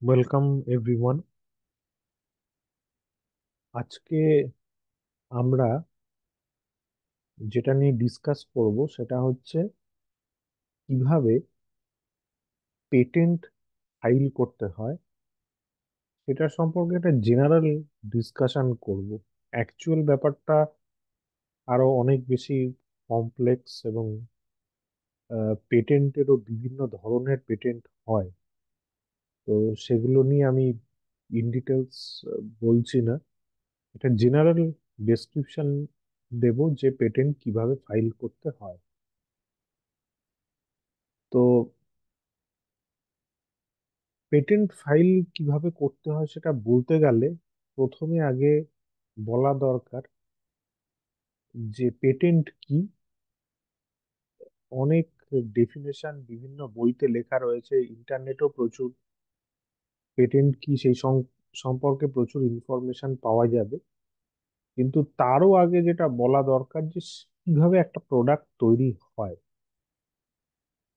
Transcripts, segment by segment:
Welcome everyone. আজকে আমরা যেটা নিয়ে ডিসকাস করব সেটা হচ্ছে কিভাবে পেটেন্ট ফাইল করতে হয় সেটা সম্পর্কে একটা জেনারেল ডিসকাশন করব। অ্যাকচুয়াল ব্যাপারটা আরো অনেক বেশি কমপ্লেক্স এবং পেটেন্টেরও বিভিন্ন ধরনের পেটেন্ট হয়। তো সেগুলো নিয়ে আমি ইন ডিটেলস বলছি না, এটা জেনারেল ডেসক্রিপশন দেব যে পেটেন্ট কিভাবে ফাইল করতে হয়। তো পেটেন্ট ফাইল কিভাবে করতে হয় সেটা বলতে গেলে প্রথমে আগে বলা দরকার যে পেটেন্ট কি। অনেক ডেফিনেশন বিভিন্ন বইতে লেখা রয়েছে, ইন্টারনেটেও প্রচুর পেটেন্ট কি সেই সম্পর্কে প্রচুর ইনফরমেশন পাওয়া যাবে। কিন্তু তারও আগে যেটা বলা দরকার যে কিভাবে একটা প্রোডাক্ট তৈরি হয়।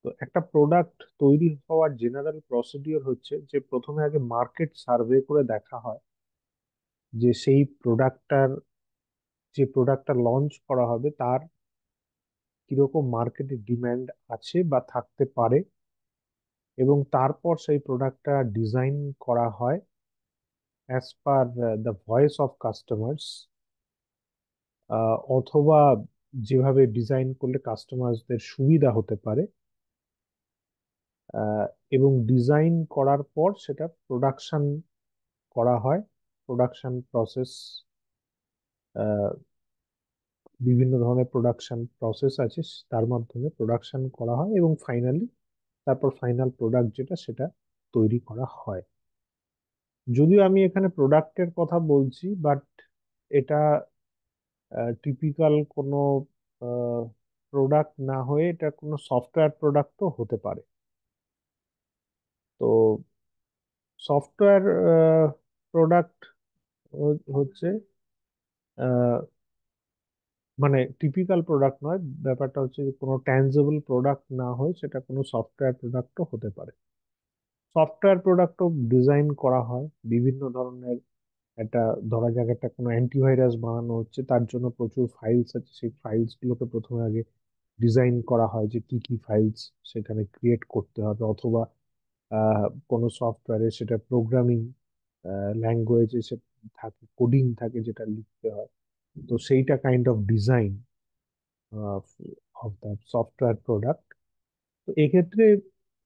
তো একটা প্রোডাক্ট তৈরি হওয়ার জেনারেল প্রসিডিওর হচ্ছে যে প্রথমে আগে মার্কেট সার্ভে করে দেখা হয় যে সেই প্রোডাক্টটার যে প্রোডাক্টটা লঞ্চ করা হবে তার কিরকম মার্কেটে ডিমান্ড আছে বা থাকতে পারে, এবং তারপর সেই প্রোডাক্টটা ডিজাইন করা হয় as per the voice of customers, অথবা যেভাবে ডিজাইন করলে কাস্টমারদের সুবিধা হতে পারে। আহ, এবং ডিজাইন করার পর সেটা প্রোডাকশন করা হয়। প্রোডাকশন প্রসেস, বিভিন্ন ধরনের প্রোডাকশন প্রসেস আছে, তার মাধ্যমে প্রোডাকশন করা হয় এবং ফাইনালি তারপর ফাইনাল প্রোডাক্ট যেটা সেটা তৈরি করা হয়। যদিও আমি এখানে প্রোডাক্টের কথা বলছি, বাট এটা টিপিক্যাল কোনো প্রোডাক্ট না হয়ে এটা কোনো সফটওয়্যার প্রোডাক্টও হতে পারে। তো সফটওয়্যার প্রোডাক্ট হচ্ছে আহ, মানে টিপিক্যাল প্রোডাক্ট নয়, ব্যাপারটা হচ্ছে যে কোনো ট্যানজেবল প্রোডাক্ট না হয় সেটা কোনো সফটওয়্যার প্রোডাক্টও হতে পারে। সফটওয়্যার প্রোডাক্টও ডিজাইন করা হয় বিভিন্ন ধরনের। একটা ধরা যাক একটা কোনো অ্যান্টিভাইরাস বানানো হচ্ছে, তার জন্য প্রচুর ফাইলস আছে, সেই ফাইলস গুলোকে প্রথমে আগে ডিজাইন করা হয় যে কি কি ফাইলস সেখানে ক্রিয়েট করতে হবে, অথবা কোনো সফটওয়্যারে সেটা প্রোগ্রামিং ল্যাঙ্গুয়েজে সে থাকে, কোডিং থাকে যেটা লিখতে হয়। তো সেইটা kind of design of the software product. তো এক্ষেত্রে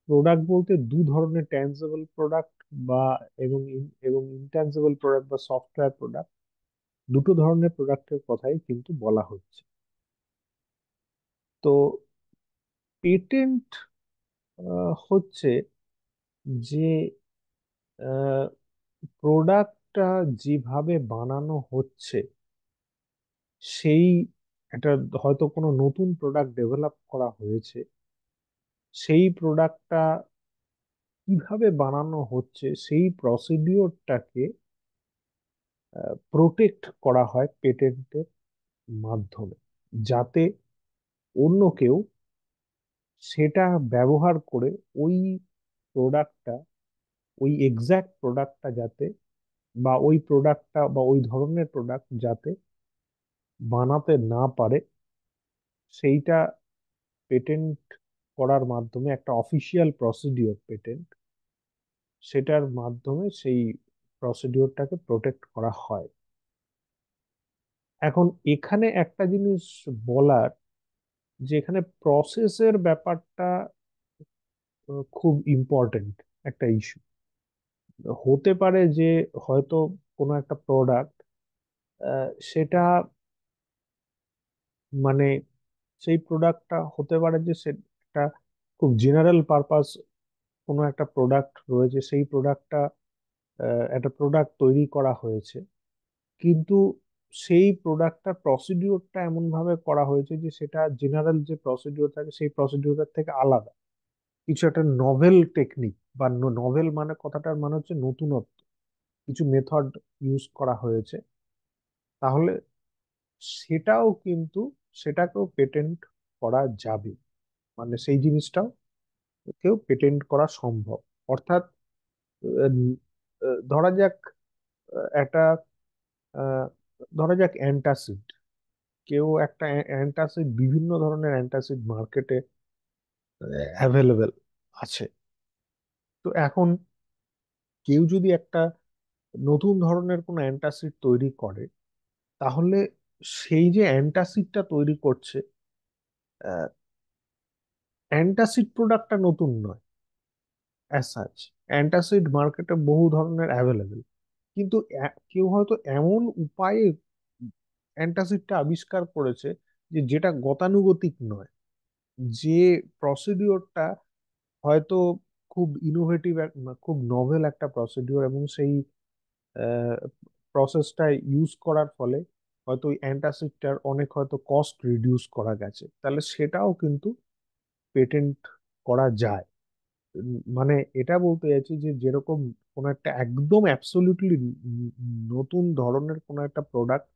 প্রোডাক্ট বলতে দু ধরনের, ট্যানজেবল প্রোডাক্ট বা এবং ইনট্যানজেবল প্রোডাক্ট বা সফটওয়্যার প্রোডাক্ট, দুটো ধরনের প্রোডাক্টের কথাই কিন্তু বলা হচ্ছে। তো পেটেন্ট হচ্ছে যে প্রোডাক্টটা যেভাবে বানানো হচ্ছে সেই একটা, হয়তো কোনো নতুন প্রোডাক্ট ডেভেলপ করা হয়েছে, সেই প্রোডাক্টটা কিভাবে বানানো হচ্ছে সেই প্রসিডিওরটাকে প্রোটেক্ট করা হয় পেটেন্টের মাধ্যমে, যাতে অন্য কেউ সেটা ব্যবহার করে ওই প্রোডাক্টটা, ওই এক্সাক্ট প্রোডাক্টটা যাতে, বা ওই প্রোডাক্টটা বা ওই ধরনের প্রোডাক্ট যাতে বানাতে না পারে, সেইটা পেটেন্ট করার মাধ্যমে, একটা অফিসিয়াল প্রসিডিওর পেটেন্ট, সেটার মাধ্যমে সেই প্রসিডিওরটাকে প্রোটেক্ট করা হয়। এখন এখানে একটা জিনিস বলার, যে এখানে প্রসেসের ব্যাপারটা খুব ইম্পর্টেন্ট একটা ইস্যু। হতে পারে যে হয়তো কোনো একটা প্রোডাক্ট, সেটা মানে সেই প্রোডাক্টটা হতে পারে যে সে একটা খুব জেনারেল পারপাস কোনো একটা প্রোডাক্ট রয়েছে, সেই প্রোডাক্টটা একটা প্রোডাক্ট তৈরি করা হয়েছে, কিন্তু সেই প্রোডাক্টটার প্রসিডিওরটা এমন ভাবে করা হয়েছে যে সেটা জেনারেল যে প্রসিডিওর থাকে সেই প্রসিডিওরের থেকে আলাদা। কিছু একটা নভেল টেকনিক, বা নভেল মানে কথাটার মানে হচ্ছে নতুনত্ব, কিছু মেথড ইউজ করা হয়েছে, তাহলে সেটাও কিন্তু, সেটাকেও পেটেন্ট করা যাবে। মানে সেই জিনিসটাও কেউ পেটেন্ট করা সম্ভব। অর্থাৎ আহ, ধরা যাক একটা আহ, ধরা যাক অ্যান্টাসিড, কেউ একটা অ্যান্টাসিড, বিভিন্ন ধরনের অ্যান্টাসিড মার্কেটে অ্যাভেলেবেল আছে। তো এখন কেউ যদি একটা নতুন ধরনের কোনো অ্যান্টাসিড তৈরি করে, তাহলে সেই যে অ্যান্টাসিডটা তৈরি করছে, অ্যান্টাসিড প্রোডাক্টটা নতুন নয় অ্যাজ সাচ। অ্যান্টাসিড মার্কেটে বহু ধরনের অ্যাভেলেবেল, কিন্তু কেউ হয়তো এমন উপায়ে অ্যান্টাসিডটা আবিষ্কার করেছে যে যেটা গতানুগতিক নয়, যে প্রসিডিওরটা হয়তো খুব ইনোভেটিভ, খুব নভেল একটা প্রসিডিওর, এবং সেই প্রসেসটা ইউজ করার ফলে হয়তো ওই অ্যান্টাসিডটার অনেক হয়তো কস্ট রিডিউস করা গেছে, তাহলে সেটাও কিন্তু পেটেন্ট করা যায়। মানে এটা বলতে চাইছি যে যেরকম কোন একটা একদম অ্যাবসলিউটলি নতুন ধরনের কোন একটা প্রোডাক্ট,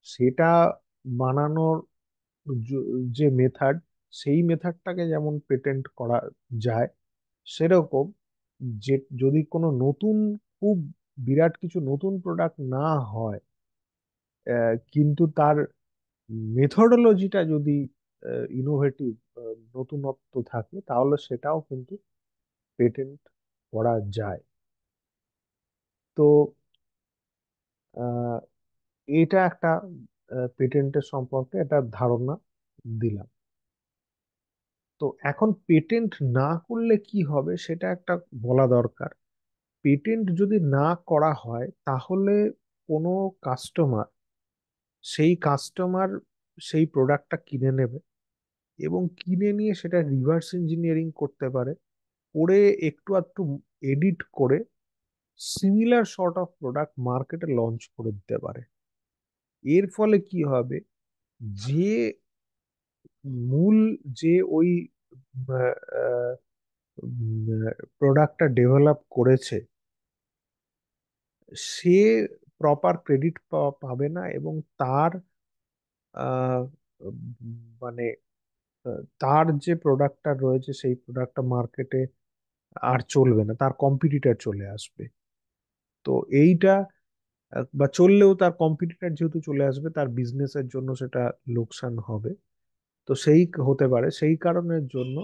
সেটা বানানোর য- যে মেথড, সেই মেথডটাকে যেমন পেটেন্ট করা যায়, সেরকম যে যদি কোনো নতুন, খুব বিরাট কিছু নতুন প্রোডাক্ট না হয়, কিন্তু তার মেথডোলজিটা যদি ইনোভেটিভ, নতুনত্ব থাকে, তাহলে সেটাও কিন্তু পেটেন্ট করা যায়। তো আহ, এটা একটা পেটেন্টের সম্পর্কে একটা ধারণা দিলাম। তো এখন পেটেন্ট না করলে কি হবে সেটা একটা বলা দরকার। পেটেন্ট যদি না করা হয়, তাহলে কোনো কাস্টমার, সেই কাস্টমার সেই প্রোডাক্টটা কিনে নেবে, এবং কিনে নিয়ে সেটা রিভার্স ইঞ্জিনিয়ারিং করতে পারে, করে একটু একটু এডিট করে সিমিলার সর্ট অফ প্রোডাক্ট মার্কেটে লঞ্চ করে দিতে পারে। এর ফলে কি হবে, যে মূল, যে ওই প্রোডাক্টটা ডেভেলপ করেছে, সে প্রপার ক্রেডিট পাবে না, এবং তার আহ, মানে তার যে প্রোডাক্টটা রয়েছে সেই প্রোডাক্টটা মার্কেটে আর চলবে না, তার কম্পিটিটর চলে আসবে। তো এইটা বা চললেও তার কম্পিটিটর যেহেতু চলে আসবে, তার বিজনেসের জন্য সেটা লোকসান হবে। তো সেই হতে পারে, সেই কারণের জন্য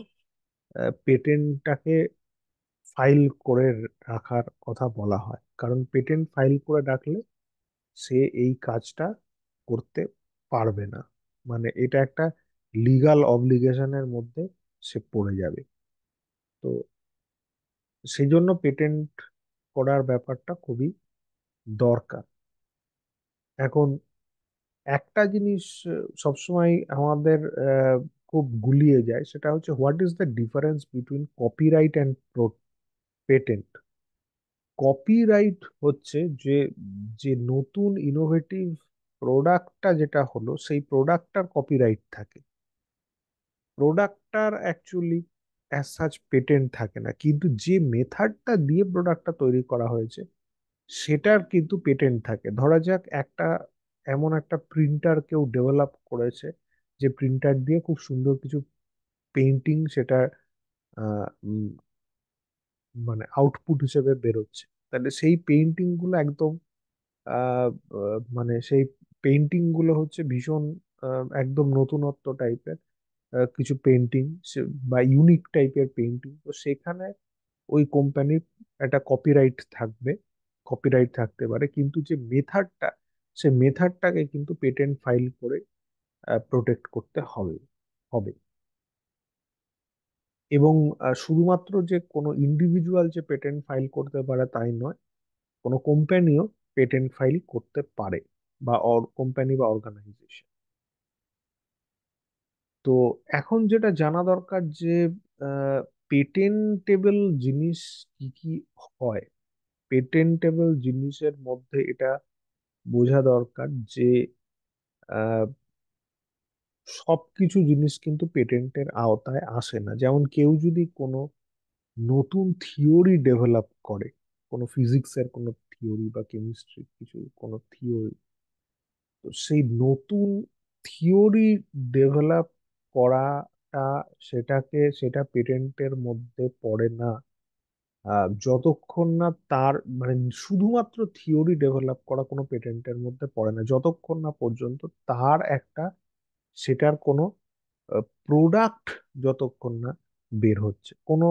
পেটেন্টটাকে ফাইল করে রাখার কথা বলা হয়, কারণ পেটেন্ট ফাইল করে রাখলে সে এই কাজটা করতে পারবে না। মানে এটা একটা লিগাল অব্লিগেশনের মধ্যে সে পড়ে যাবে। তো সেই জন্য পেটেন্ট করার ব্যাপারটা খুবই দরকার। এখন একটা জিনিস সবসময় আমাদের খুব গুলিয়ে যায়, সেটা হচ্ছে what is the difference between copyright and patent. Copyright হচ্ছে যে, যে নতুন ইনোভেটিভ প্রোডাক্টটা যেটা হলো, সেই প্রোডাক্টটার কপিরাইট থাকে, প্রোডাক্টটার অ্যাকচুয়ালি অ্যাজ সাচ পেটেন্ট থাকে না, কিন্তু যে মেথডটা দিয়ে প্রোডাক্টটা তৈরি করা হয়েছে সেটার কিন্তু পেটেন্ট থাকে। ধরা যাক একটা, এমন একটা প্রিন্টার কেউ ডেভেলপ করেছে, যে প্রিন্টার দিয়ে খুব সুন্দর কিছু পেন্টিং সেটা আহ, উম, মানে আউটপুট হিসেবে বেরোচ্ছে, তাহলে সেই পেন্টিং গুলো একদম মানে সেই পেন্টিং গুলো হচ্ছে ভীষণ একদম নতুনত্ব টাইপের কিছু পেন্টিং, বা ইউনিক টাইপের পেন্টিং। তো সেখানে ওই কোম্পানির একটা কপিরাইট থাকবে, কপিরাইট থাকতে পারে, কিন্তু যে মেথডটা, সে মেথডটাকে কিন্তু পেটেন্ট ফাইল করে প্রোটেক্ট করতে হবে হবে। এবং শুধুমাত্র যে কোনো ইন্ডিভিজুয়াল যে পেটেন্ট ফাইল করতে পারে তাই নয়, কোনো কোম্পানিও পেটেন্ট ফাইল করতে পারে, বা কোম্পানি বা অর্গানাইজেশন। তো এখন যেটা জানা দরকার যে পেটেন্টেবল জিনিস কি কি হয়। পেটেন্টেবল জিনিসের মধ্যে এটা বোঝা দরকার যে আহ, সবকিছু জিনিস কিন্তু পেটেন্টের আওতায় আসে না। যেমন কেউ যদি কোনো নতুন থিওরি ডেভেলপ করে, কোনো ফিজিক্সের কোনো থিওরি বা কেমিস্ট্রি কিছু কোনো থিওরি, তো সেই নতুন থিওরি ডেভেলপ করাটা, সেটা পেটেন্টের মধ্যে পড়ে না। যতক্ষণ না তার মানে শুধুমাত্র থিওরি ডেভেলপ করা কোনো পেটেন্টের মধ্যে পড়ে না, যতক্ষণ না পর্যন্ত তার একটা সেটার কোনো প্রোডাক্ট যতক্ষণ না বের হচ্ছে। কোনো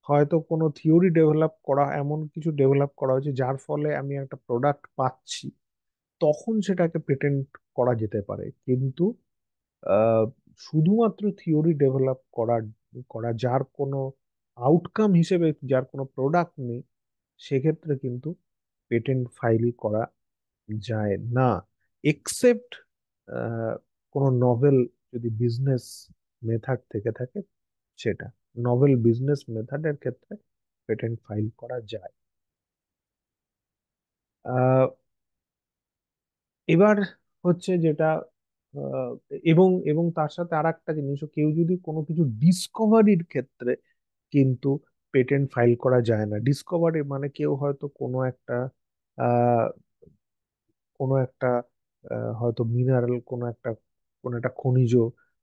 হয়তো কোনো থিওরি ডেভেলপ করা, এমন কিছু ডেভেলপ করা হয়েছে যার ফলে আমি একটা প্রোডাক্ট পাচ্ছি, তখন সেটাকে পেটেন্ট করা যেতে পারে। কিন্তু আহ, শুধুমাত্র থিওরি ডেভেলপ করা করা যার কোনো আউটকাম হিসেবে যার কোনো প্রোডাক্ট নেই, সেক্ষেত্রে কিন্তু পেটেন্ট ফাইল করা যায় না, এক্সেপ্ট কোনো নভেল যদি বিজনেস মেথড থেকে থাকে, সেটা নভেল বিজনেস মেথডের ক্ষেত্রে পেটেন্ট ফাইল করা যায়। আহ, এবার হচ্ছে যেটা আহ, এবং এবং তার সাথে আর একটা জিনিস, কেউ যদি কোনো কিছু ডিসকভারির ক্ষেত্রে কিন্তু পেটেন্ট ফাইল করা যায় না। ডিসকভারি মানে কেউ হয়তো আহ কোনো একটা হয়তো মিনারেল, কোনো একটা খনিজ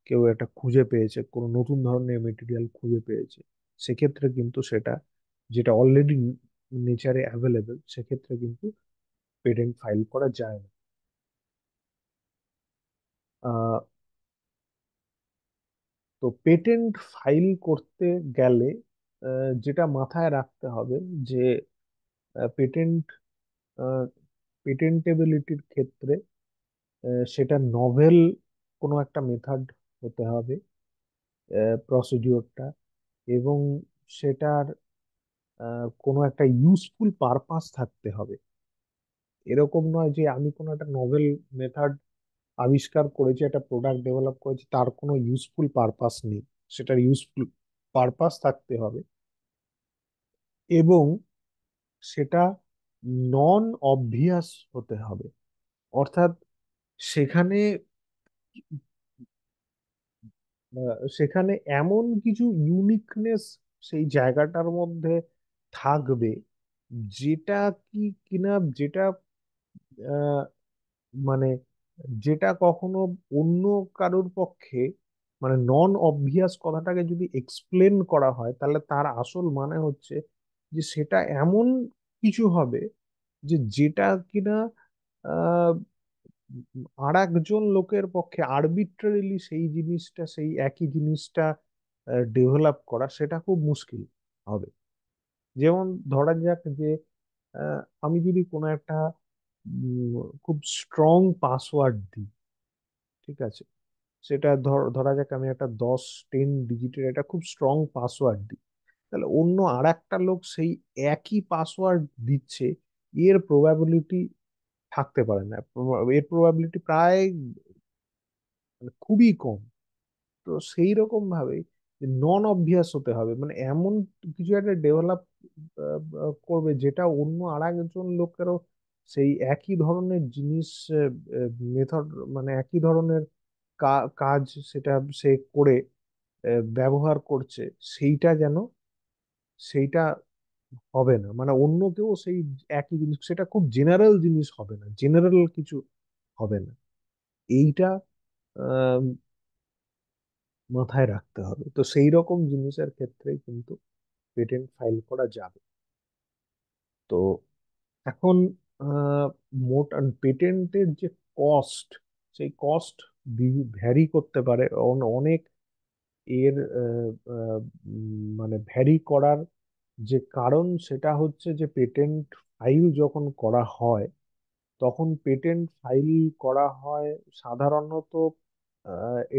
কেউ একটা খুঁজে পেয়েছে, কোনো নতুন ধরনের মেটেরিয়াল খুঁজে পেয়েছে, সেক্ষেত্রে কিন্তু সেটা যেটা অলরেডি নেচারে অ্যাভেলেবেল, সেক্ষেত্রে কিন্তু পেটেন্ট ফাইল করা যায় না। আহ, তো পেটেন্ট ফাইল করতে গেলে যেটা মাথায় রাখতে হবে যে পেটেন্ট পেটেন্টেবিলিটির ক্ষেত্রে সেটা নভেল কোনো একটা মেথড হতে হবে প্রসিডিওরটা, এবং সেটার কোনো একটা ইউজফুল পারপাস থাকতে হবে। এরকম নয় যে আমি কোনো একটা নভেল মেথড আবিষ্কার করেছি, একটা প্রোডাক্ট ডেভেলপ করেছি, তার কোনো ইউজফুল পারপাস নেই। সেটার ইউজফুল পারপাস থাকতে হবে, এবং সেটা নন অবভিয়াস হতে হবে। অর্থাৎ সেখানে সেখানে এমন কিছু ইউনিকনেস সেই জায়গাটার মধ্যে থাকবে, যেটা কি কিনা যেটা আহ, মানে যেটা কখনো অন্য কারোর পক্ষে, মানে নন অবভিয়াস কথাটাকে যদি এক্সপ্লেন করা হয়, তাহলে তার আসল মানে হচ্ছে যে সেটা এমন কিছু হবে যে যেটা কিনা আর একজন লোকের পক্ষে আরবিট্রারিলি সেই একই জিনিসটা ডেভেলপ করা, সেটা খুব মুশকিল হবে। যেমন ধরা যাক যে আমি যদি কোনো একটা খুব স্ট্রং পাসওয়ার্ড দিই, ঠিক আছে, সেটা ধরা যাক আমি একটা 10-10 ডিজিটের একটা খুব স্ট্রং পাসওয়ার্ড দিই, তাহলে অন্য আর একটা লোক সেই একই পাসওয়ার্ড দিচ্ছে, এর প্রবাবিলিটি থাকতে পারে না। এর প্রবাবিলিটি প্রায় মানে খুবই কম। তো সেই রকম ভাবে নন অবভিয়াস হতে হবে, মানে এমন কিছু একটা ডেভেলপ করবে যেটা অন্য আর একজন লোকেরও সেই একই ধরনের জিনিস, মেথড, মানে একই ধরনের কাজ সেটা সে করে ব্যবহার করছে, সেইটা যেন সেইটা হবে না, মানে অন্য কেউ সেই একই জিনিস, সেটা খুব জেনারেল জিনিস হবে না, জেনারেল কিছু হবে না। এইটা মাথায় রাখতে হবে। তো সেই রকম জিনিসের ক্ষেত্রে কিন্তু পেটেন্ট ফাইল করা যাবে। তো এখন আহ, মোট পেটেন্টের যে কস্ট, সেই কস্ট ভ্যারি করতে পারে অনেক। এর মানে ভ্যারি করার যে কারণ, সেটা হচ্ছে যে পেটেন্ট ফাইল যখন করা হয়, তখন পেটেন্ট ফাইল করা হয় সাধারণত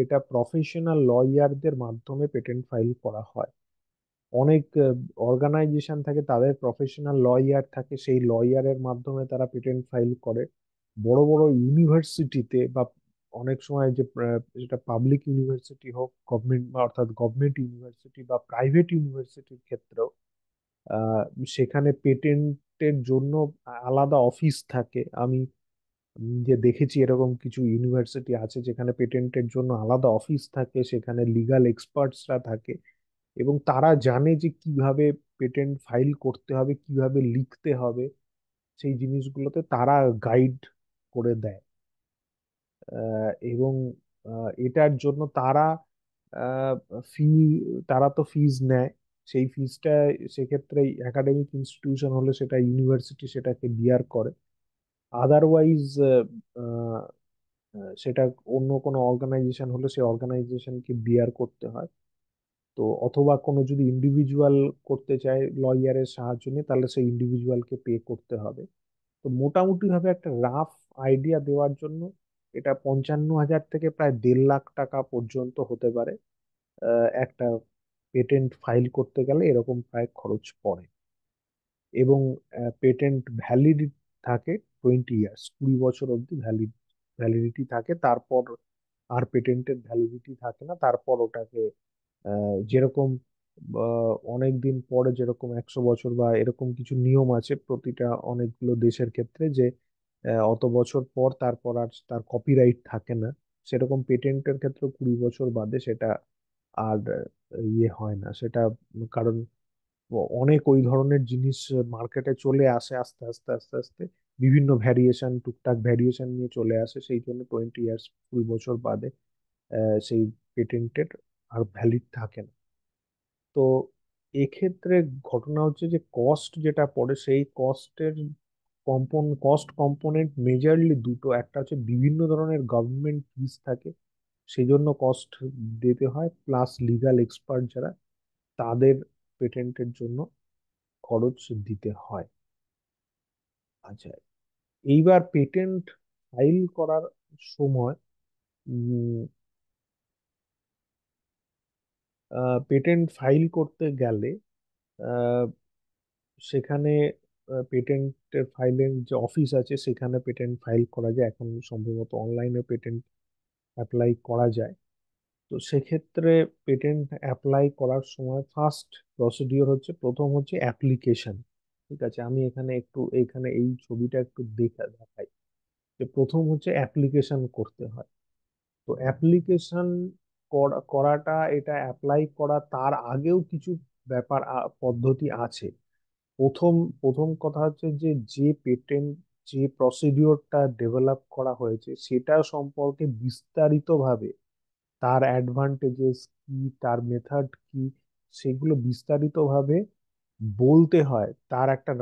এটা প্রফেশনাল লয়ারদের মাধ্যমে পেটেন্ট ফাইল করা হয়। অনেক অর্গানাইজেশন থাকে, তাদের প্রফেশনাল লয়ার থাকে, সেই লয়ারের মাধ্যমে তারা পেটেন্ট ফাইল করে। বড় বড় ইউনিভার্সিটিতে বা অনেক সময় যে যেটা পাবলিক ইউনিভার্সিটি হোক, গভর্নমেন্ট অর্থাৎ গভর্নমেন্ট ইউনিভার্সিটি বা প্রাইভেট ইউনিভার্সিটির ক্ষেত্রেও আহ, সেখানে পেটেন্টের জন্য আলাদা অফিস থাকে। আমি যে দেখেছি এরকম কিছু ইউনিভার্সিটি আছে যেখানে পেটেন্টের জন্য আলাদা অফিস থাকে, সেখানে লিগ্যাল এক্সপার্টসরা থাকে, এবং তারা জানে যে কিভাবে পেটেন্ট ফাইল করতে হবে, কিভাবে লিখতে হবে, সেই জিনিসগুলোতে তারা গাইড করে দেয়। এবং এটার জন্য ফি তারা তো ফিজ নেয়। সেই ফিজটা সেক্ষেত্রে একাডেমিক ইনস্টিটিউশন হলে সেটা ইউনিভার্সিটি সেটাকে বিয়ার করে। আদারওয়াইজ সেটা অন্য কোনো অর্গানাইজেশন হলে সেই অর্গানাইজেশনকে বিয়ার করতে হয়। তো অথবা কোনো যদি ইন্ডিভিজুয়াল করতে চায় লয়ারের সাহায্য নিয়ে, তাহলে সেই ইন্ডিভিজুয়ালকে পে করতে হবে। তো মোটামুটি ভাবে একটা রাফ আইডিয়া দেওয়ার জন্য এটা 55,000 থেকে প্রায় 1.5 লাখ টাকা পর্যন্ত হতে পারে। একটা পেটেন্ট ফাইল করতে গেলে এরকম প্রায় খরচ পড়ে। এবং পেটেন্ট ভ্যালিড থাকে 20 ইয়ার্স, 20 বছর অবধি ভ্যালিডিটি থাকে। তারপর আর পেটেন্টের ভ্যালিডিটি থাকে না। তারপর ওটাকে যেরকম অনেক দিন পরে, যেরকম 100 বছর বা এরকম কিছু নিয়ম আছে প্রতিটা অনেকগুলো দেশের ক্ষেত্রে, যে অত বছর পর তারপর আর তার কপিরাইট থাকে না। সেরকম পেটেন্টের ক্ষেত্রে 20 বছর বাদে সেটা আর ইয়ে হয় না সেটা। কারণ অনেক ওই ধরনের জিনিস মার্কেটে চলে আসে আস্তে আস্তে আস্তে আস্তে, বিভিন্ন ভ্যারিয়েশন, টুকটাক ভ্যারিয়েশন নিয়ে চলে আসে। সেই জন্য 20 ইয়ার্স, 20 বছর বাদে সেই পেটেন্টের আর ভ্যালিড থাকে না। তো এক্ষেত্রে ঘটনা হচ্ছে যে কস্ট যেটা পড়ে, সেই কস্টের কস্ট কম্পোনেন্ট মেজরলি দুটো। একটা হচ্ছে বিভিন্ন ধরনের গভর্নমেন্ট ফিস থাকে, সেই জন্য কস্ট দিতে হয়, প্লাস লিগ্যাল এক্সপার্ট যারা, তাদের পেটেন্টের জন্য খরচ দিতে হয়। আচ্ছা, এইবার পেটেন্ট ফাইল করার সময় পেটেন্ট ফাইল করতে গেলে আহ, সেখানে পেটেন্টের ফাইলের যে অফিস আছে সেখানে পেটেন্ট ফাইল করা যায়। এখন সম্ভবত অনলাইনে পেটেন্ট অ্যাপ্লাই করা যায়। তো সেক্ষেত্রে পেটেন্ট অ্যাপ্লাই করার সময় ফার্স্ট প্রসিডিওর হচ্ছে, প্রথম হচ্ছে অ্যাপ্লিকেশন। ঠিক আছে, আমি এখানে একটু এখানে এই ছবিটা একটু দেখাই। যে প্রথম হচ্ছে অ্যাপ্লিকেশন করতে হয়। তো অ্যাপ্লিকেশন করাটা, এটা অ্যাপ্লাই করা তার আগেও কিছু ব্যাপার পদ্ধতি আছে। প্রথম প্রথম কথা হচ্ছে যে যে পেটেন্ট, যে প্রসিডিওরটা ডেভেলপ করা হয়েছে সেটা সম্পর্কে বিস্তারিতভাবে, তার অ্যাডভান্টেজেস কি, তার মেথড কি, সেগুলো বিস্তারিতভাবে বলতে হয়। তার একটা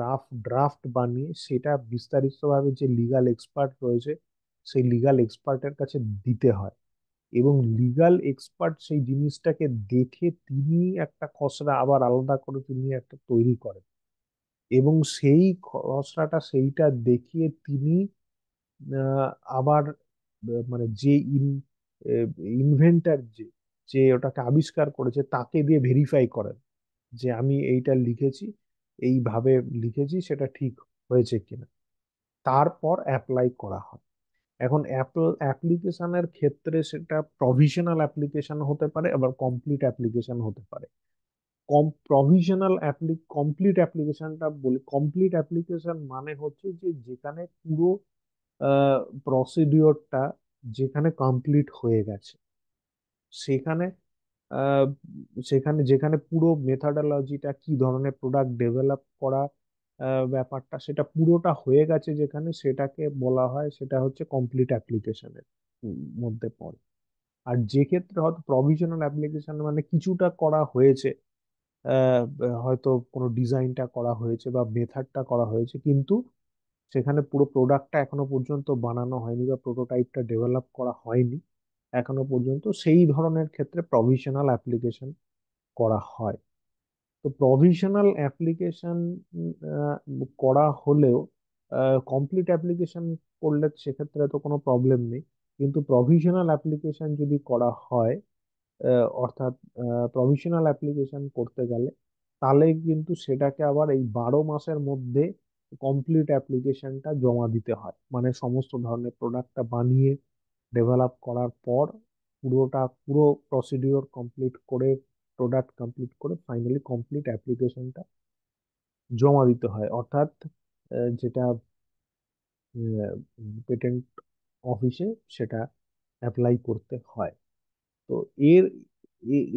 ড্রাফট বানিয়ে সেটা বিস্তারিতভাবে যে লিগ্যাল এক্সপার্ট রয়েছে সেই লিগ্যাল এক্সপার্টের কাছে দিতে হয়। এবং লিগ্যাল এক্সপার্ট সেই জিনিসটাকে দেখে তিনি একটা খসড়া আবার আলাদা করে তিনি একটা তৈরি করেন। এবং সেই খসড়াটা, সেইটা দেখিয়ে তিনি আহ, আবার মানে যে ইনভেন্টার, যে যে ওটাকে আবিষ্কার করেছে তাকে দিয়ে ভেরিফাই করেন যে আমি এইটা লিখেছি, এইভাবে লিখেছি, সেটা ঠিক হয়েছে কিনা। তারপর অ্যাপ্লাই করা হয়। এখন অ্যাপ্লিকেশনের ক্ষেত্রে সেটা প্রভিশনাল অ্যাপ্লিকেশন হতে পারে, আবার কমপ্লিট অ্যাপ্লিকেশন হতে পারে। কমপ্লিট অ্যাপ্লিকেশনটা বলি, কমপ্লিট অ্যাপ্লিকেশন মানে হচ্ছে যে যেখানে পুরো প্রসিডিওরটা যেখানে কমপ্লিট হয়ে গেছে, সেখানে আহ, সেখানে যেখানে পুরো মেথডোলজিটা, কি ধরনের প্রোডাক্ট ডেভেলপ করা, ব্যাপারটা সেটা পুরোটা হয়ে গেছে যেখানে, সেটাকে বলা হয়, সেটা হচ্ছে কমপ্লিট অ্যাপ্লিকেশনের মধ্যে পড়ে। আর যে ক্ষেত্রে হয়তো প্রভিশনাল অ্যাপ্লিকেশন মানে কিছুটা করা হয়েছে, হয়তো কোনো ডিজাইনটা করা হয়েছে বা মেথডটা করা হয়েছে, কিন্তু সেখানে পুরো প্রোডাক্টটা এখনো পর্যন্ত বানানো হয়নি বা প্রোটোটাইপটা ডেভেলপ করা হয়নি এখনো পর্যন্ত, সেই ধরনের ক্ষেত্রে প্রভিশনাল অ্যাপ্লিকেশন করা হয়। তো প্রভিশনাল অ্যাপ্লিকেশন করা হলেও কমপ্লিট অ্যাপ্লিকেশন করলে সেক্ষেত্রে তো কোনো প্রবলেম নেই। কিন্তু প্রভিশনাল অ্যাপ্লিকেশন যদি করা হয়, অর্থাৎ প্রভিশনাল অ্যাপ্লিকেশন করতে গেলে, তাহলে কিন্তু সেটাকে আবার এই 12 মাসের মধ্যে কমপ্লিট অ্যাপ্লিকেশনটা জমা দিতে হয়। মানে সমস্ত ধরনের প্রোডাক্টটা বানিয়ে ডেভেলপ করার পর পুরো প্রসিডিওর কমপ্লিট করে, প্রোডাক্ট কমপ্লিট করে ফাইনালি কমপ্লিট অ্যাপ্লিকেশনটা জমা দিতে হয়। অর্থাৎ যেটা পেটেন্ট অফিসে সেটা অ্যাপ্লাই করতে হয়। তো এর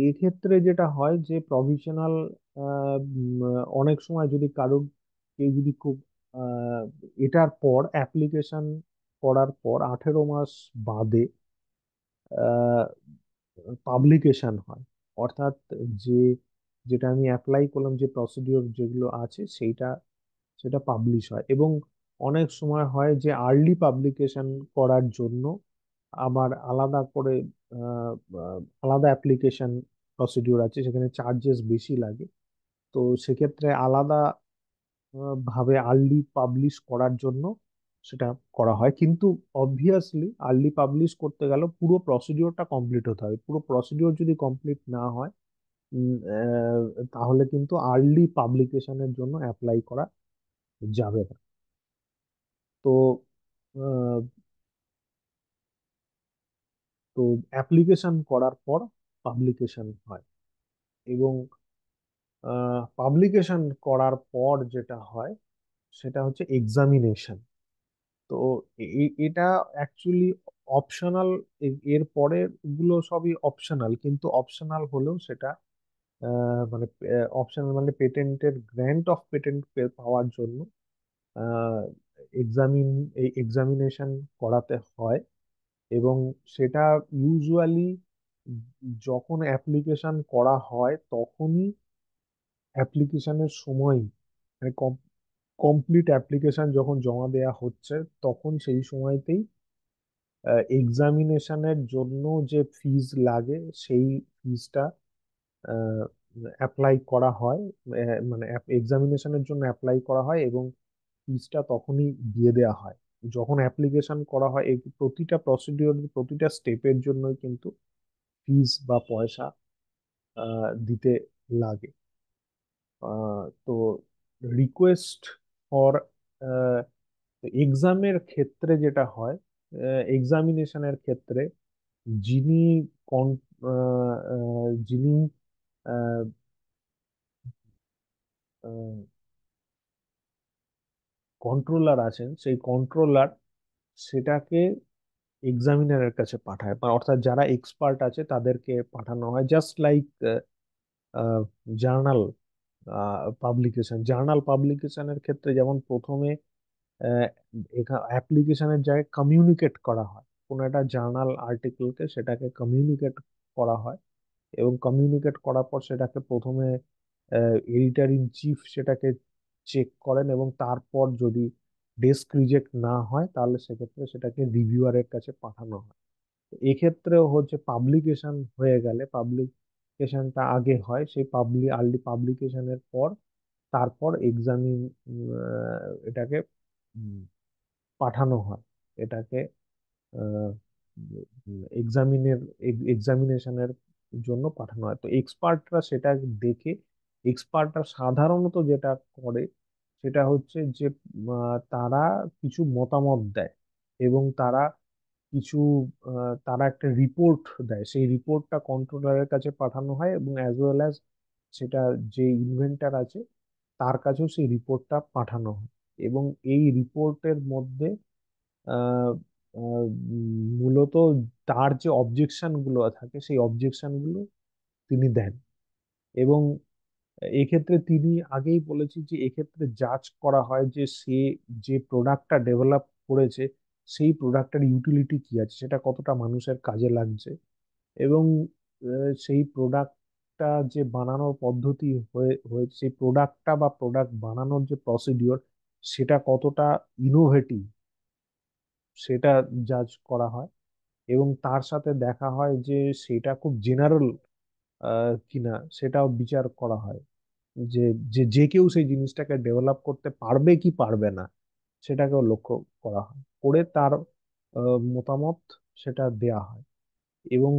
এক্ষেত্রে যেটা হয় যে প্রভিশনাল, অনেক সময় যদি কারোর, কেউ যদি খুব আহ, এটার পর অ্যাপ্লিকেশন করার পর 18 মাস বাদে পাবলিকেশন হয়। অর্থাৎ যে যেটা আমি অ্যাপ্লাই করলাম, যে প্রসিডিওর যেগুলো আছে সেটা পাবলিশ হয়। এবং অনেক সময় হয় যে আর্লি পাবলিকেশন করার জন্য আবার আলাদা করে আহ, আলাদা অ্যাপ্লিকেশন প্রসিডিওর আছে, সেখানে চার্জেস বেশি লাগে। তো সেক্ষেত্রে আলাদা ভাবে আর্লি পাবলিশ করার জন্য সেটা করা হয়। কিন্তু অবভিয়াসলি আর্লি পাবলিশ করতে গেলে পুরো প্রসিডিওরটা কমপ্লিট হতে হবে। পুরো প্রসিডিওর যদি কমপ্লিট না হয়, তাহলে কিন্তু আর্লি পাবলিকেশনের জন্য অ্যাপ্লাই করা যাবে না। তো আহ, তো অ্যাপ্লিকেশন করার পর পাবলিকেশন হয়। এবং পাবলিকেশন করার পর যেটা হয় সেটা হচ্ছে এক্সামিনেশন। তো এটা অ্যাকচুয়ালি অপশনাল। এর পরে গুলো সবই অপশনাল, কিন্তু অপশনাল হলেও সেটা মানে অপশনাল মানে পেটেন্টের গ্র্যান্ট অফ পেটেন্ট পাওয়ার জন্য এক্সামিন এই এক্সামিনেশন করাতে হয়। এবং সেটা ইউজুয়ালি যখন অ্যাপ্লিকেশন করা হয় তখনই, অ্যাপ্লিকেশনের সময়, মানে কমপ্লিট অ্যাপ্লিকেশন যখন জমা দেয়া হচ্ছে তখন সেই সময়তেই এক্সামিনেশনের জন্য যে ফিজ লাগে সেই ফিজটা অ্যাপ্লাই করা হয়। মানে এক্সামিনেশনের জন্য অ্যাপ্লাই করা হয় এবং ফিজটা তখনই দিয়ে দেওয়া হয় যখন অ্যাপ্লিকেশন করা হয়। এই প্রতিটা প্রসিডিওর, প্রতিটা স্টেপের জন্যই কিন্তু ফিজ বা পয়সা দিতে লাগে। তো রিকোয়েস্ট ফর এক্সামের ক্ষেত্রে যেটা হয়, এক্সামিনেশনের ক্ষেত্রে যিনি যিনি কন্ট্রোলার আছেন, সেই কন্ট্রোলার সেটাকে এক্সামিনারের কাছে পাঠায়, বা অর্থাৎ যারা এক্সপার্ট আছে তাদেরকে পাঠানো হয়। জাস্ট লাইক জার্নাল জার্নাল পাবলিকেশনের ক্ষেত্রে যেমন প্রথমে অ্যাপ্লিকেশনের জায়গায় কমিউনিকেট করা হয় কোনো একটা জার্নাল আর্টিকেলকে, সেটাকে কমিউনিকেট করা হয়। এবং কমিউনিকেট করার পর সেটাকে প্রথমে এডিটর ইন চিফ সেটাকে চেক করেন, এবং তারপর যদি ডেস্ক রিজেক্ট না হয় তাহলে সেক্ষেত্রে সেটাকে রিভিউয়ারের কাছে পাঠানো হয়। তো এক্ষেত্রেও হচ্ছে পাবলিকেশন হয়ে গেলে, পাবলিকেশনটা আগে হয়, সেই আর্লি পাবলিকেশনের পর তারপর এটাকে উম, পাঠানো হয়। এটাকে এক্সামিনের এক্সামিনেশনের জন্য পাঠানো হয়। তো এক্সপার্টরা সেটা দেখে, এক্সপার্টরা সাধারণত যেটা করে সেটা হচ্ছে যে তারা কিছু মতামত দেয়, এবং তারা একটা রিপোর্ট দেয়। সেই রিপোর্টটা কন্ট্রোলারের কাছে পাঠানো হয়, এবং অ্যাজ ওয়েল অ্যাজ সেটা যে ইনভেন্টর আছে তার কাছেও সেই রিপোর্টটা পাঠানো হয়। এবং এই রিপোর্টের মধ্যে আহ, মূলত তার যে অবজেকশন গুলো থাকে সেই অবজেকশন গুলো তিনি দেন। এবং এক্ষেত্রে তিনি আগেই বলেছি যে এক্ষেত্রে জাজ করা হয় যে সে যে প্রোডাক্টটা ডেভেলপ করেছে সেই প্রোডাক্টের ইউটিলিটি কি আছে, সেটা কতটা মানুষের কাজে লাগছে। এবং সেই প্রোডাক্টটা যে বানানোর পদ্ধতি হয়েছে, সেই প্রোডাক্টটা বা প্রোডাক্ট বানানোর যে প্রসিডিওর সেটা কতটা ইনোভেটিভ সেটা জাজ করা হয়। এবং তার সাথে দেখা হয় যে সেটা খুব জেনারেল কিনা সেটাও বিচার করা হয়। যে যে যে কেউ সেই জিনিসটাকে ডেভেলপ করতে পারবে কি পারবে না সেটাকেও লক্ষ্য করা হয়, করে তার মতামত সেটা দেয়া হয়। এবং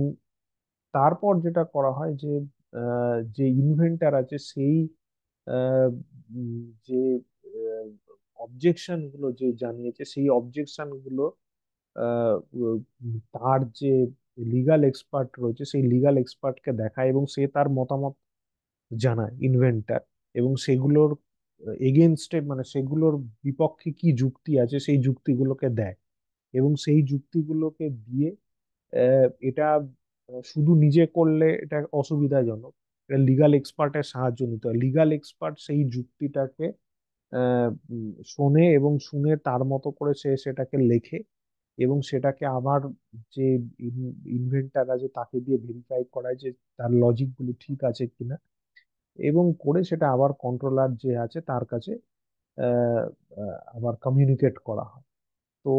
তারপর যেটা করা হয় যে যে ইনভেন্টর আছে সেই আহ, যে অবজেকশন গুলো যে জানিয়েছে সেই অবজেকশন গুলো তার যে লিগাল এক্সপার্ট রয়েছে সেই লিগাল এক্সপার্টকে দেখায়, এবং সে তার মতামত জানায় ইনভেন্টর। এবং সেগুলোর এগেনস্টে, মানে সেগুলোর বিপক্ষে কি যুক্তি আছে সেই যুক্তিগুলোকে দেয়। এবং সেই যুক্তিগুলোকে দিয়ে এটা শুধু নিজে করলে এটা অসুবিধাজনক, এটা লিগাল এক্সপার্টের সাহায্য নিতে হয়। লিগাল এক্সপার্ট সেই যুক্তিটাকে শোনে, এবং শুনে তার মতো করে সে সেটাকে লেখে, এবং সেটাকে আবার যে ইনভেন্টার আছে তাকে দিয়ে ভেরিফাই করায় যে তার লজিক গুলো ঠিক আছে কিনা। এবং করে সেটা আবার কন্ট্রোলার যে আছে তার কাছে আহ, আবার কমিউনিকেট করা হয়। তো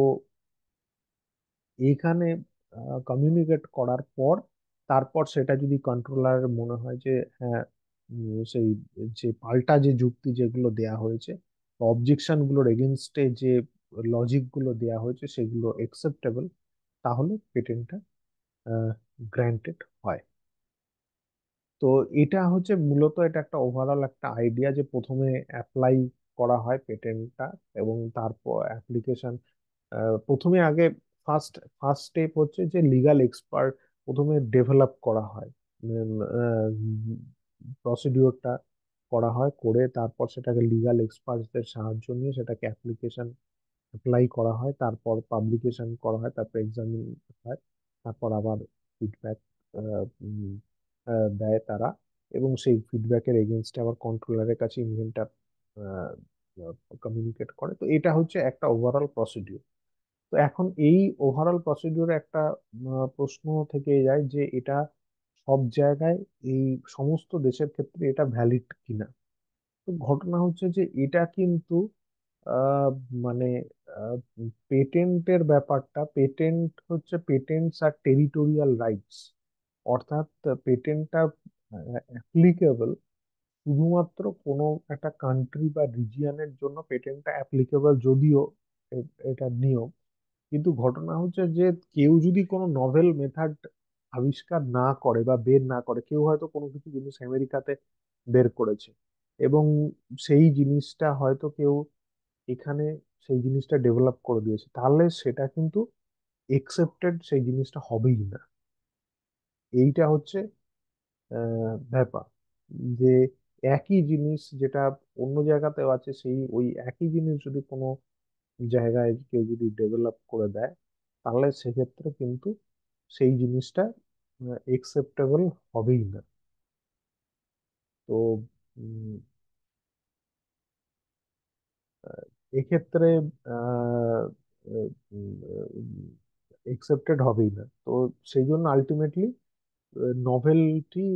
এইখানে কমিউনিকেট করার পর তারপর সেটা যদি কন্ট্রোলার মনে হয় যে হ্যাঁ, সেই যে পাল্টা যে যুক্তি যেগুলো দেয়া হয়েছে, অবজেকশন গুলোর এগেনস্টে যে লজিক গুলো দেয়া হয়েছে সেগুলো একসেপ্টেবল, তাহলে পেটেন্টটা গ্র্যান্টেড হয়। তো এটা হচ্ছে মূলত, এটা একটা ওভারঅল একটা আইডিয়া যে প্রথমে অ্যাপ্লাই করা হয় পেটেন্টটা, এবং তারপর অ্যাপ্লিকেশন প্রথমে আগে ফার্স্ট ফার্স্ট স্টেপ হচ্ছে যে লিগ্যাল এক্সপার্ট প্রথমে ডেভেলপ করা হয়, প্রসিডিওরটা করা হয়, করে তারপর সেটাকে লিগ্যাল এক্সপার্টসদের সাহায্য নিয়ে সেটাকে অ্যাপ্লিকেশন অ্যাপ্লাই করা হয়, তারপর পাবলিকেশন করা হয়, তারপর এক্সামিন হয়, তারপর আবার ফিডব্যাক দেয় তারা, এবং সেই ফিডব্যাকের এগেনস্টে আবার কন্ট্রোলারের কাছে ইনভেন্টর কমিউনিকেট করে। তো এটা হচ্ছে একটা ওভারঅল প্রসিডিউর। তো এখন এই ওভারঅল প্রসিডিউরে একটা প্রশ্ন থেকে যায় যে এটা সব জায়গায়, এই সমস্ত দেশের ক্ষেত্রে এটা ভ্যালিড কিনা। তো ঘটনা হচ্ছে যে এটা কিন্তু আহ, মানে পেটেন্টের ব্যাপারটা, পেটেন্ট হচ্ছে পেটেন্টস আর টেরিটোরিয়াল রাইটস, অর্থাৎ পেটেন্টটা অ্যাপ্লিকেবল শুধুমাত্র কোনো একটা কান্ট্রি বা রিজিয়নের জন্য পেটেন্টটা অ্যাপ্লিকেবল, যদিও এটা নিয়ম। কিন্তু ঘটনা হচ্ছে যে কেউ যদি কোনো নভেল মেথড আবিষ্কার না করে বা বের না করে, কেউ হয়তো কোনো কিছু জিনিস আমেরিকাতে বের করেছে এবং সেই জিনিসটা হয়তো কেউ এখানে সেই জিনিসটা ডেভেলপ করে দিয়েছে, তাহলে সেটা কিন্তু একসেপ্টেড সেই জিনিসটা হবেই না। এইটা হচ্ছে ব্যাপার, যে একই জিনিস যেটা অন্য জায়গাতেও আছে, সেই ওই একই জিনিস যদি কোনো জায়গায় কেউ যদি ডেভেলপ করে দেয়, তাহলে সেক্ষেত্রে কিন্তু সেই জিনিসটা একসেপ্টেবল হবেই না। তো উম, এক্ষেত্রে একসেপ্টেড হবেই না। তো সেই জন্য আলটিমেটলি নভেলটি,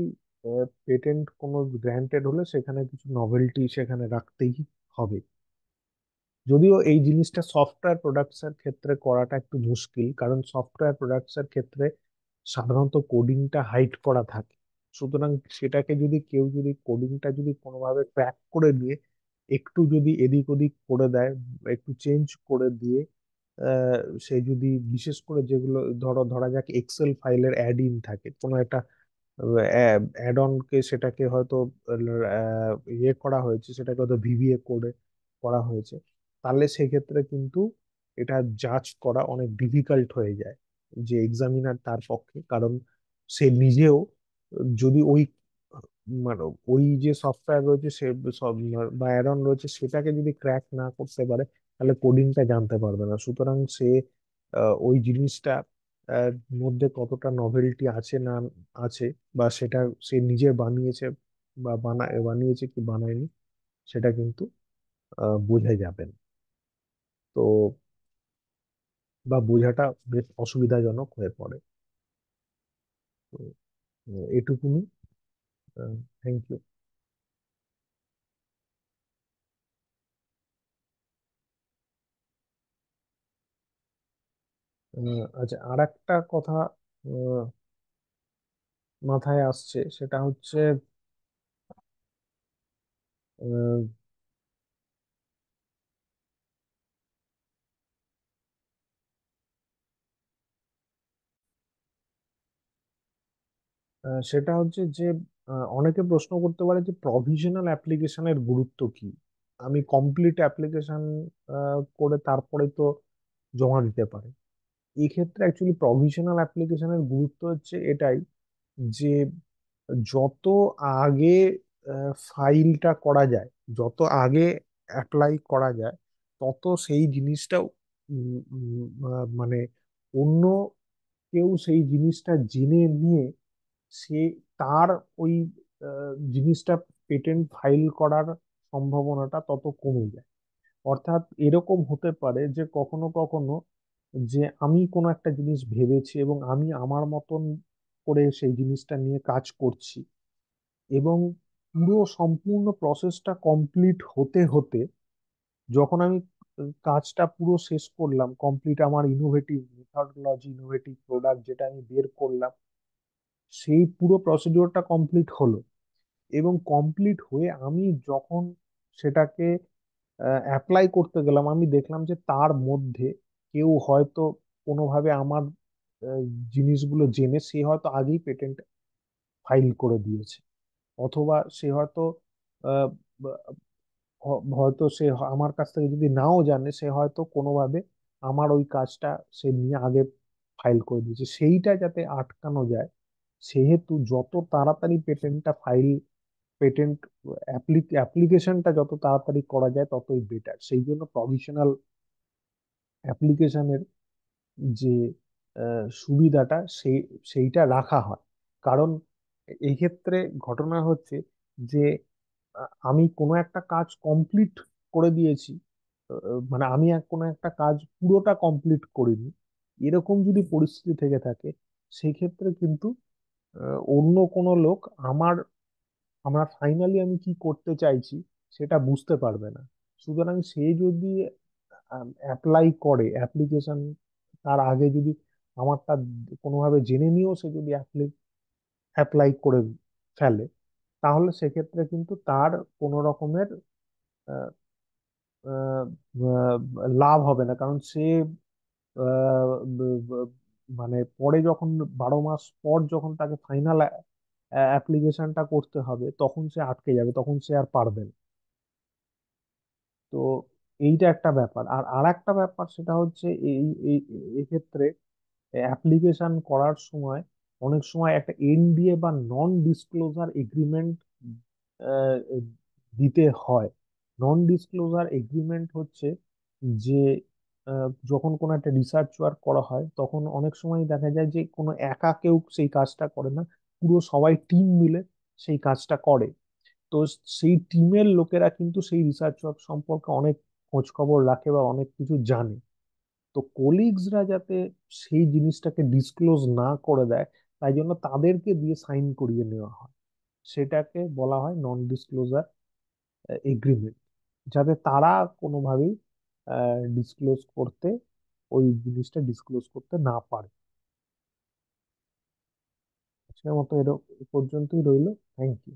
পেটেন্ট কোনো গ্র্যান্টেড হলে সেখানে কিছু নভেলটি সেখানে রাখতেই হবে। যদিও এই জিনিসটা সফটওয়্যার প্রোডাক্টসের ক্ষেত্রে করাটা একটু মুশকিল, কারণ সফটওয়্যার প্রোডাক্টসের ক্ষেত্রে সাধারণত কোডিংটা হাইড করা থাকে। সুতরাং সেটাকে যদি কেউ যদি কোডিংটা যদি কোনোভাবে ক্র্যাক করে দিয়ে একটু যদি এদিক ওদিক করে দেয়, একটু চেঞ্জ করে দিয়ে আহ, সে যদি বিশেষ করে যেগুলো ধরা যাক এক্সেল ফাইলের অ্যাড ইন থাকে, কোনো একটা অ্যাড অনকে সেটাকে হয়তো ইয়ে করা হয়েছে, সেটাকে হয়তো ভিভিএ করে করা হয়েছে, তাহলে সেক্ষেত্রে কিন্তু এটা জাজ করা অনেক ডিফিকাল্ট হয়ে যায় যে এক্সামিনার তার পক্ষে। কারণ সে নিজেও যদি ওই মানে ওই যে সফটওয়্যার রয়েছে সে সব বা অ্যাড অন রয়েছে সেটাকে যদি ক্র্যাক না করতে পারে, তাহলে কোডিংটা জানতে পারবে না। সুতরাং সে ওই জিনিসটা আহ, মধ্যে কতটা নভেলটি আছে না আছে, বা সেটা সে নিজে বানিয়েছে বা বানিয়েছে কি বানায়নি, সেটা কিন্তু বোঝা যাবে না। তো বা বোঝাটা বেশ অসুবিধাজনক হয়ে পড়ে। তো এটুকুনি। Thank you. আচ্ছা, আর একটা কথা আহ, মাথায় আসছে, সেটা হচ্ছে আহ, সেটা হচ্ছে যে অনেকে প্রশ্ন করতে পারে যে প্রভিশনাল অ্যাপ্লিকেশনের গুরুত্ব কি। আমি কমপ্লিট অ্যাপ্লিকেশন করে তারপরে তো জমা দিতে পারি। এই ক্ষেত্রে অ্যাকচুয়ালি প্রভিশনাল অ্যাপ্লিকেশনের গুরুত্ব হচ্ছে এটাই যে যত আগে ফাইলটা করা যায়, যত আগে অ্যাপ্লাই করা যায়, তত সেই জিনিসটা মানে অন্য কেউ সেই জিনিসটা জেনে নিয়ে সে তার ওই জিনিসটা পেটেন্ট ফাইল করার সম্ভাবনাটা তত কমে যায়। অর্থাৎ এরকম হতে পারে যে কখনো কখনো যে আমি কোনো একটা জিনিস ভেবেছি এবং আমি আমার মতন করে সেই জিনিসটা নিয়ে কাজ করছি, পুরো সম্পূর্ণ প্রসেসটা কমপ্লিট হতে হতে, যখন আমি কাজটা পুরো শেষ করলাম, কমপ্লিট আমার ইনোভেটিভ মেথডোলজি, ইনোভেটিভ প্রোডাক্ট যেটা আমি বের করলাম, সেই পুরো প্রসিডিওরটা কমপ্লিট হলো। এবং কমপ্লিট হয়ে আমি যখন সেটাকে অ্যাপ্লাই করতে গেলাম, আমি দেখলাম যে তার মধ্যে কেউ হয়তো কোনোভাবে আমার আহ, জিনিসগুলো জেনে সে হয়তো আগেই পেটেন্ট ফাইল করে দিয়েছে, অথবা সে হয়তো আহ, হয়তো সে আমার কাছ থেকে যদি নাও জানে, সে হয়তো কোনোভাবে আমার ওই কাজটা সে নিয়ে আগে ফাইল করে দিয়েছে। সেইটা যাতে আটকানো যায়, সেহেতু যত তাড়াতাড়ি পেটেন্ট অ্যাপ্লিকেশনটা যত তাড়াতাড়ি করা যায় ততই বেটার। সেই জন্য প্রভিশনাল অ্যাপ্লিকেশনের যে সুবিধাটা সেইটা রাখা হয়। কারণ এই ক্ষেত্রে ঘটনা হচ্ছে যে আমি কোনো একটা কাজ কমপ্লিট করে দিয়েছি, মানে আমি কোনো একটা কাজ পুরোটা কমপ্লিট করিনি, এরকম যদি পরিস্থিতি থেকে থাকে, সেই ক্ষেত্রে কিন্তু অন্য কোনো লোক আমার আমার ফাইনালি আমি কি করতে চাইছি সেটা বুঝতে পারবে না। সুতরাং সে যদি অ্যাপ্লাই করে অ্যাপ্লিকেশন, তার আগে যদি আমারটা কোনোভাবে জেনে নিয়েও সে যদি অ্যাপ্লাই করে ফেলে, তাহলে সেক্ষেত্রে কিন্তু তার কোনো রকমের আহ, আহ, আহ, লাভ হবে না। কারণ সে আহ, ব- ব- মানে পরে যখন 12 মাস পর যখন তাকে ফাইনাল অ্যাপ্লিকেশনটা করতে হবে, তখন সে আটকে যাবে, তখন সে আর পারবে না। তো এইটা একটা ব্যাপার। আর আর একটা ব্যাপার সেটা হচ্ছে এই এই এক্ষেত্রে অ্যাপ্লিকেশন করার সময় অনেক সময় একটা এনডিএ বা নন ডিসক্লোজার এগ্রিমেন্ট দিতে হয়। নন ডিসক্লোজার এগ্রিমেন্ট হচ্ছে যে যখন কোনো একটা রিসার্চ ওয়ার্ক করা হয়, তখন অনেক সময় দেখা যায় যে কোনো একা কেউ সেই কাজটা করে না, পুরো সবাই টিম মিলে সেই কাজটা করে। তো সেই টিমের লোকেরা কিন্তু সেই রিসার্চ ওয়ার্ক সম্পর্কে অনেক খোঁজ খবর রাখে বা অনেক কিছু জানে। তো কলিগসরা যাতে সেই জিনিসটাকে ডিসক্লোজ না করে দেয়, তাই জন্য তাদেরকে দিয়ে সাইন করিয়ে নেওয়া হয়। সেটাকে বলা হয় নন ডিসক্লোজার এগ্রিমেন্ট, যাতে তারা কোনোভাবেই ডিসক্লোজ করতে ওই জিনিসটা ডিসক্লোজ করতে না পারে। সে মতো এ পর্যন্তই রইলো। Thank you.